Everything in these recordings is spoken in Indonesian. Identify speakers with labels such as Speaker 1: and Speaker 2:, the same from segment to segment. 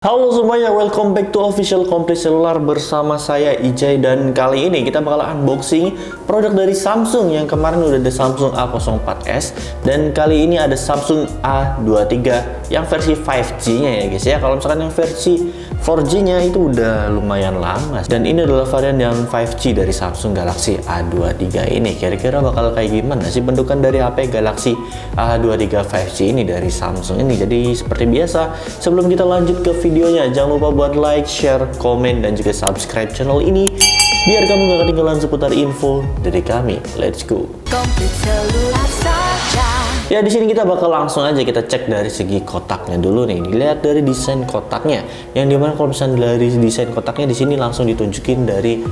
Speaker 1: Halo semuanya, welcome back to Official Komplit Selular bersama saya Ijay. Dan kali ini kita bakal unboxing produk dari Samsung. Yang kemarin udah ada Samsung A04s dan kali ini ada Samsung A23 yang versi 5G nya ya guys ya. Kalau misalkan yang versi 4G nya itu udah lumayan lama. Dan ini adalah varian yang 5G dari Samsung Galaxy A23 ini. Kira-kira bakal kayak gimana sih bentukan dari HP Galaxy A23 5G ini dari Samsung ini. Jadi seperti biasa, sebelum kita lanjut ke videonya, jangan lupa buat like, share, komen, dan juga subscribe channel ini biar kamu gak ketinggalan seputar info dari kami. Let's go.
Speaker 2: Komplit Selular saja.
Speaker 1: Ya, di sini kita bakal langsung aja kita cek dari segi kotaknya dulu nih. Dilihat dari desain kotaknya. Yang dimana kalau misalnya dari desain kotaknya di sini langsung ditunjukin dari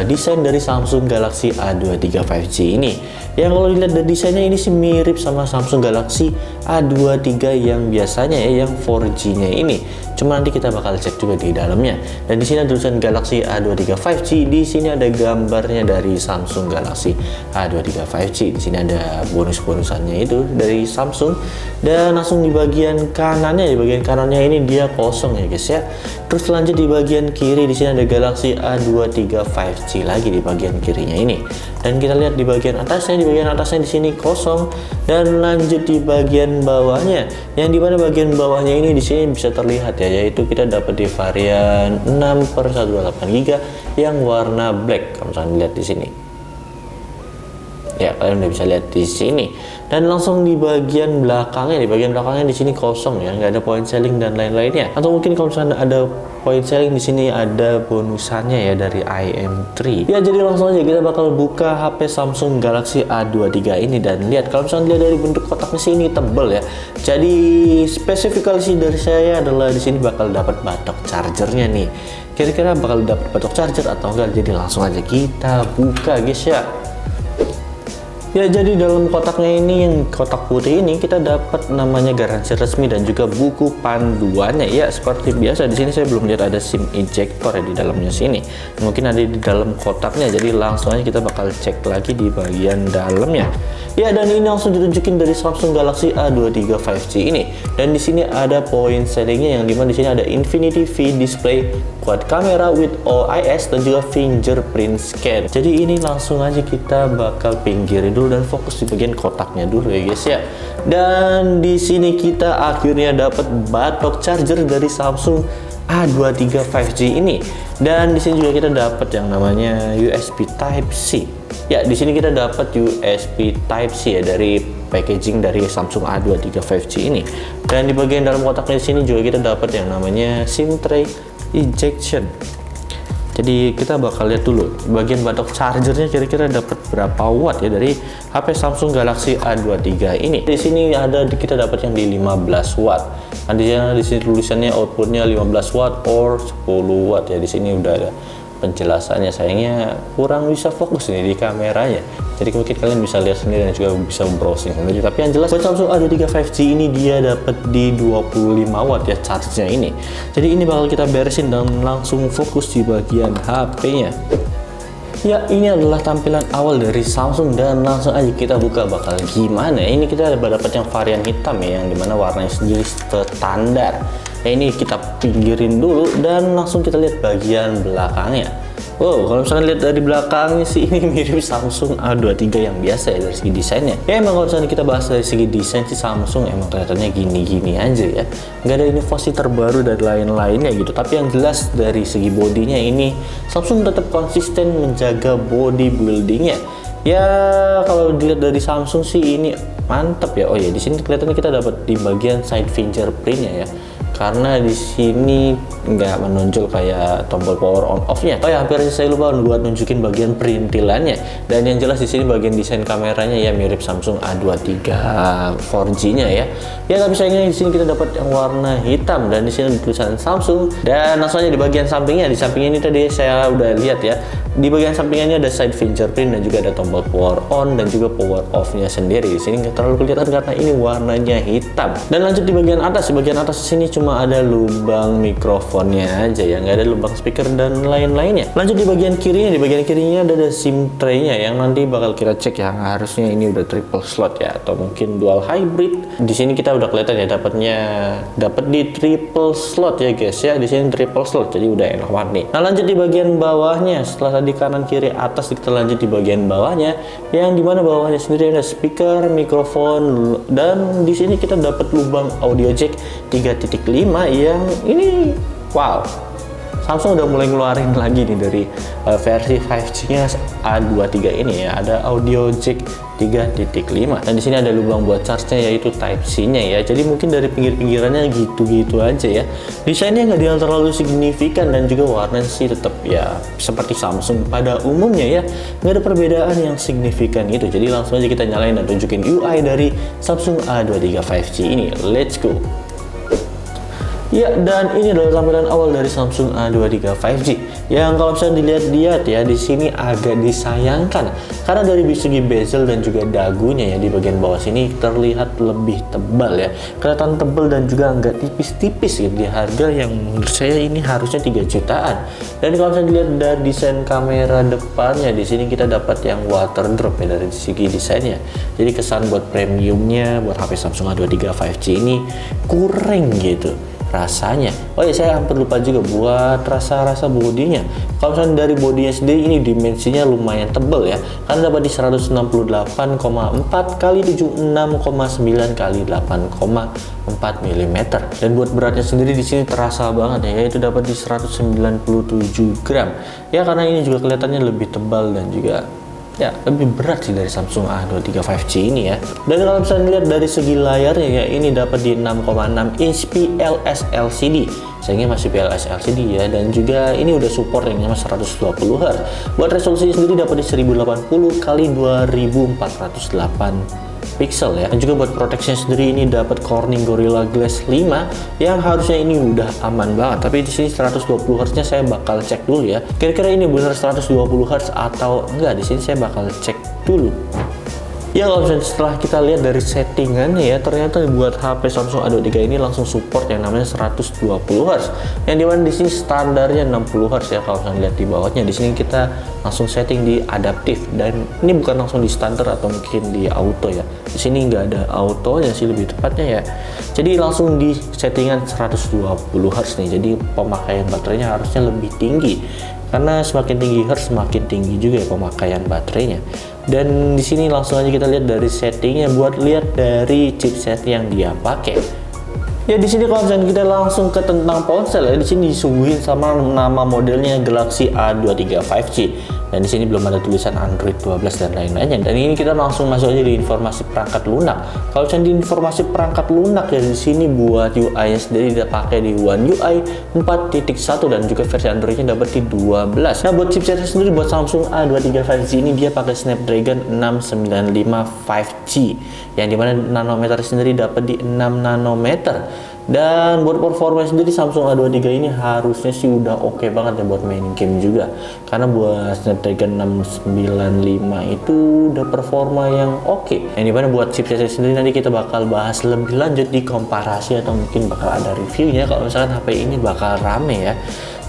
Speaker 1: desain dari Samsung Galaxy A23 5G ini. Yang kalau dilihat dari desainnya ini sih mirip sama Samsung Galaxy A23 yang biasanya ya, yang 4G-nya ini. Cuma nanti kita bakal cek juga di dalamnya. Dan di sini ada tulisan Galaxy A23 5G. Di sini ada gambarnya dari Samsung Galaxy A23 5G. Di sini ada bonus-bonusannya itu dari Samsung. Dan langsung di bagian kanannya, ini dia kosong ya guys ya. Terus lanjut di bagian kiri, di sini ada Galaxy A23 5G lagi di bagian kirinya ini. Dan kita lihat di bagian atasnya, di sini kosong. Dan lanjut di bagian bawahnya, yang dimana bagian bawahnya ini di sini bisa terlihat ya, yaitu kita dapat di varian 6/128GB yang warna black. Kalau misalnya lihat di sini. Ya, kalian udah bisa lihat di sini. Dan langsung di bagian belakangnya, di sini kosong ya, nggak ada point selling dan lain-lainnya. Atau mungkin kalau misalnya ada point selling di sini ada bonusannya ya dari IM3. Ya, jadi langsung aja kita bakal buka HP Samsung Galaxy A23 ini dan lihat. Kalau misalnya lihat dari bentuk kotaknya sih ini tebel ya. Jadi spesifikasi dari saya adalah di sini bakal dapat batok chargernya nih. Kira-kira bakal dapat batok charger atau enggak? Jadi langsung aja kita buka guys ya. Ya, jadi dalam kotaknya ini, yang kotak putih ini, kita dapat namanya garansi resmi dan juga buku panduannya. Ya, seperti biasa di sini saya belum lihat ada SIM ejector ya di dalamnya sini. Mungkin ada di dalam kotaknya. Jadi langsung aja kita bakal cek lagi di bagian dalamnya. Ya, dan ini langsung ditunjukin dari Samsung Galaxy A23 5G ini. Dan di sini ada point sellingnya, yang dimana di sini ada Infinity V Display, quad camera with OIS, dan juga fingerprint scan. Jadi ini langsung aja kita bakal pinggirin dulu dan fokus di bagian kotaknya dulu ya guys ya. Dan di sini kita akhirnya dapat batok charger dari Samsung A23 5G ini. Dan di sini juga kita dapat yang namanya USB Type C. Ya, di sini kita dapat USB Type C ya dari packaging dari Samsung A23 5G ini. Dan di bagian dalam kotaknya di sini juga kita dapat yang namanya SIM tray ejection. Jadi kita bakal lihat dulu bagian batok chargernya kira-kira dapat berapa watt ya dari HP Samsung Galaxy A23 ini. Di sini ada kita dapat yang di 15 watt. Nah, di sini tulisannya outputnya 15 watt or 10 watt ya. Di sini udah ada penjelasannya. Sayangnya kurang bisa fokus nih di kameranya. Jadi mungkin kalian bisa lihat sendiri dan juga bisa browsing sendiri. Tapi yang jelas buat Samsung A23 5G ini dia dapat di 25 watt ya charge-nya ini. Jadi ini bakal kita beresin dan langsung fokus di bagian HP-nya. Ya, ini adalah tampilan awal dari Samsung dan langsung aja kita buka bakal gimana. Ini kita dapat yang varian hitam ya, yang dimana warnanya sendiri standar. Nah, ini kita pinggirin dulu dan langsung kita lihat bagian belakangnya. Wow, kalau misalkan lihat dari belakangnya sih ini mirip Samsung A23 yang biasa ya dari segi desainnya. Ya, emang kalau misalnya kita bahas dari segi desain sih Samsung emang kelihatannya gini-gini aja ya. Nggak ada inovasi terbaru dan lain-lainnya gitu. Tapi yang jelas dari segi bodinya ini Samsung tetap konsisten menjaga body buildingnya. Ya, kalau dilihat dari Samsung sih ini mantep ya. Oh ya, di sini kelihatannya kita dapat di bagian side fingerprintnya ya. Karena di sini nggak menonjol kayak tombol power on off-nya. Oh ya, hampir saya lupa buat nunjukin bagian perintilannya. Dan yang jelas di sini bagian desain kameranya ya mirip Samsung A23 4G-nya ya. Ya, tapi sayangnya di sini kita dapat yang warna hitam dan di sini tulisan Samsung. Dan langsung aja di bagian sampingnya, di sampingnya ini tadi saya udah lihat ya. Di bagian sampingnya ada side fingerprint dan juga ada tombol power on dan juga power off-nya sendiri. Di sini nggak terlalu kelihatan karena ini warnanya hitam. Dan lanjut di bagian atas, di sini cuma cuma ada lubang mikrofonnya aja ya, nggak ada lubang speaker dan lain-lainnya. Lanjut di bagian kirinya, ada SIM tray-nya yang nanti bakal kita cek ya. Harusnya ini udah triple slot ya, atau mungkin dual hybrid. Di sini kita udah kelihatan ya dapat di triple slot ya guys ya. Di sini triple slot, jadi udah enak banget nih. Nah lanjut di bagian bawahnya, setelah tadi kanan kiri atas, kita lanjut di bagian bawahnya, yang dimana bawahnya sendiri ada speaker, mikrofon, dan di sini kita dapat lubang audio jack 3.5 yang ini wow. Samsung udah mulai ngeluarin lagi nih dari versi 5G-nya A23 ini ya, ada audio jack 3.5. Dan di sini ada lubang buat charge-nya yaitu Type C-nya ya. Jadi mungkin dari pinggir-pinggirannya gitu-gitu aja ya. Desainnya nggak terlalu signifikan dan juga warnanya sih tetap ya seperti Samsung pada umumnya ya. Nggak ada perbedaan yang signifikan gitu. Jadi langsung aja kita nyalain dan tunjukin UI dari Samsung A23 5G ini. Let's go. Ya, dan ini adalah tampilan awal dari Samsung A23 5G yang kalau misalnya dilihat-lihat ya, di sini agak disayangkan karena dari segi bezel dan juga dagunya ya, di bagian bawah sini terlihat lebih tebal ya, kelihatan tebal dan juga nggak tipis-tipis gitu di harga yang menurut saya ini harusnya 3 jutaan. Dan kalau misalnya dilihat dari desain kamera depannya, di sini kita dapat yang water drop ya dari segi desainnya. Jadi kesan buat premiumnya buat HP Samsung A23 5G ini kurang gitu rasanya. Oh ya, saya hampir lupa juga buat rasa bodinya. Kalau misalnya dari bodinya sendiri, ini dimensinya lumayan tebal ya, karena dapat di 168,4 kali 76,9 kali 8,4 mm. Dan buat beratnya sendiri di sini terasa banget ya, yaitu dapat di 197 gram ya, karena ini juga kelihatannya lebih tebal dan juga ya lebih berat sih dari Samsung A23 5G ini ya. Dan kalau bisa dilihat dari segi layarnya ya, ini dapat di 6,6 inch PLS LCD. Sayangnya masih PLS LCD ya, dan juga ini udah support yang 120 Hz. Buat resolusi sendiri dapat di 1080 kali 2408 pixel ya. Dan juga buat protection sendiri ini dapat Corning Gorilla Glass 5 yang harusnya ini udah aman banget. Tapi di sini 120 Hz nya saya bakal cek dulu ya. Kira-kira ini benar 120 Hz atau enggak? Di sini saya bakal cek dulu. Ya, kalau misalnya setelah kita lihat dari settingannya ya, ternyata buat HP Samsung A23 ini langsung support yang namanya 120 Hz. Yang dimana di sini standarnya 60 Hz ya. Kalau misalnya lihat di bawahnya, di sini kita langsung setting di adaptif, dan ini bukan langsung di standar atau mungkin di auto ya. Di sini nggak ada autonya sih lebih tepatnya ya. Jadi langsung di settingan 120 Hz nih. Jadi pemakaian baterainya harusnya lebih tinggi, karena semakin tinggi Hertz semakin tinggi juga ya pemakaian baterainya. Dan di sini langsung aja kita lihat dari settingnya, buat lihat dari chipset yang dia pakai. Ya, di sini kalau misalnya kita langsung ke tentang ponsel ya, di sini disuguhin sama nama modelnya Galaxy A23 5G. Dan di sini belum ada tulisan Android 12 dan lain-lainnya. Dan ini kita langsung masuk aja di informasi perangkat lunak. Kalau misalnya di informasi perangkat lunak ya, di sini buat UI-nya sendiri dia pakai di One UI 4.1 dan juga versi Android-nya dapat di 12. Nah, buat chipset sendiri buat Samsung A23 5G ini dia pakai Snapdragon 695 5G, yang dimana nanometer sendiri dapat di 6 nanometer. Dan buat performa sendiri Samsung A23 ini harusnya sih udah oke banget ya buat main game juga, karena buat Snapdragon 695 itu udah performa yang oke. Yang dimana buat chipset sendiri nanti kita bakal bahas lebih lanjut di komparasi atau mungkin bakal ada reviewnya kalau misalkan HP ini bakal rame ya.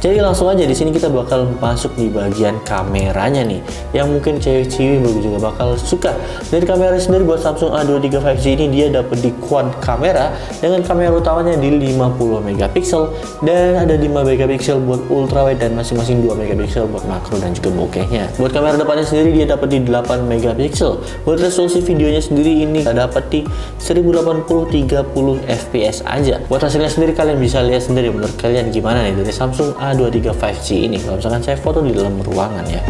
Speaker 1: Jadi langsung aja di sini kita bakal masuk di bagian kameranya nih, yang mungkin cewek-cewek juga bakal suka. Dari kamera sendiri buat Samsung A23 5G ini dia dapat di quad kamera dengan kamera utamanya di 50 megapiksel dan ada 5 megapiksel buat ultrawide dan masing-masing 2 megapiksel buat makro dan juga bokehnya. Buat kamera depannya sendiri dia dapat di 8 megapiksel. Buat resolusi videonya sendiri ini dapat di 1080 30 fps aja. Buat hasilnya sendiri kalian bisa lihat sendiri menurut kalian gimana nih dari Samsung A23 5G ini. Kalau misalkan saya foto di dalam ruangan ya.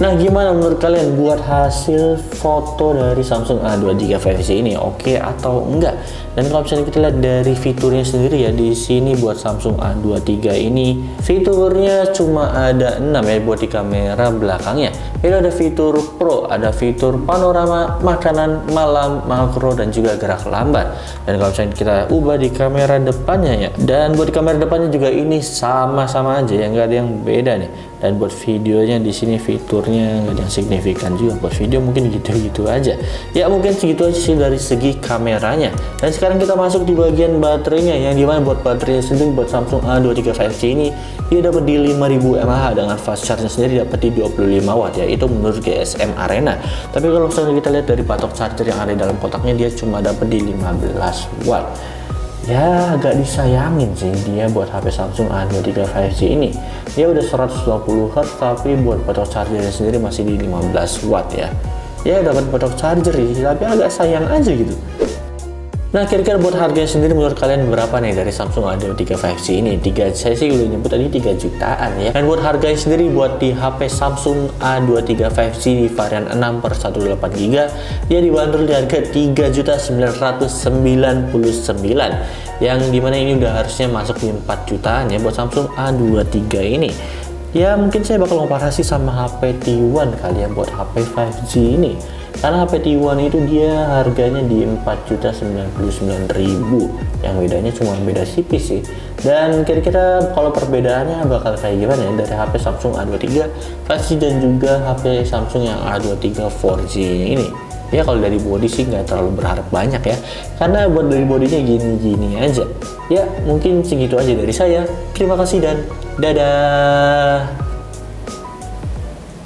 Speaker 1: Nah, gimana menurut kalian buat hasil foto dari Samsung A23 5G ini? Oke atau enggak? Dan kalau misalnya kita lihat dari fiturnya sendiri ya, di sini buat Samsung A23 ini fiturnya cuma ada 6 ya buat di kamera belakangnya. Itu ada fitur Pro, ada fitur panorama, makanan, malam, makro, dan juga gerak lambat. Dan kalau misalnya kita ubah di kamera depannya ya, dan buat di kamera depannya juga ini sama-sama aja ya, nggak ada yang beda nih. Dan buat videonya di sini fiturnya nggak ada yang signifikan juga. Buat video mungkin gitu-gitu aja. Ya mungkin segitu aja sih dari segi kameranya. Dan sekarang kita masuk di bagian baterainya, yang dimana buat baterainya sendiri buat Samsung A23 5G ini dia dapat di 5000 mAh dengan fast charge sendiri dapat di 25 watt ya, itu menurut GSM Arena. Tapi kalau misalnya kita lihat dari patok charger yang ada di dalam kotaknya, dia cuma dapat di 15 watt. Ya agak disayangin sih dia buat HP Samsung A23 5G ini. Dia udah 120 Hz tapi buat patok chargernya sendiri masih di 15 watt ya. Ya dapat patok charger sih, tapi agak sayang aja gitu. Nah, kira-kira buat harganya sendiri menurut kalian berapa nih dari Samsung A23 5G ini? Saya sih udah nyebut tadi 3 jutaan ya. Dan buat harganya sendiri buat di HP Samsung A23 5G di varian 6 per 128GB dia dibanderol di harga 3.999.000, yang dimana ini udah harusnya masuk di 4 jutaan ya buat Samsung A23 ini. Ya mungkin saya bakal komparasi sama HP T1 kali ya buat HP 5G ini. Karena HP T1 itu dia harganya di 4.099.000, yang bedanya cuma beda tipis sih. Dan kira-kira kalau perbedaannya bakal kayak gimana ya dari HP Samsung A23 5G dan juga HP Samsung yang A23 4G ini. Ya kalau dari body sih nggak terlalu berharap banyak ya, karena buat dari bodinya gini-gini aja. Ya mungkin segitu aja dari saya. Terima kasih dan dadah.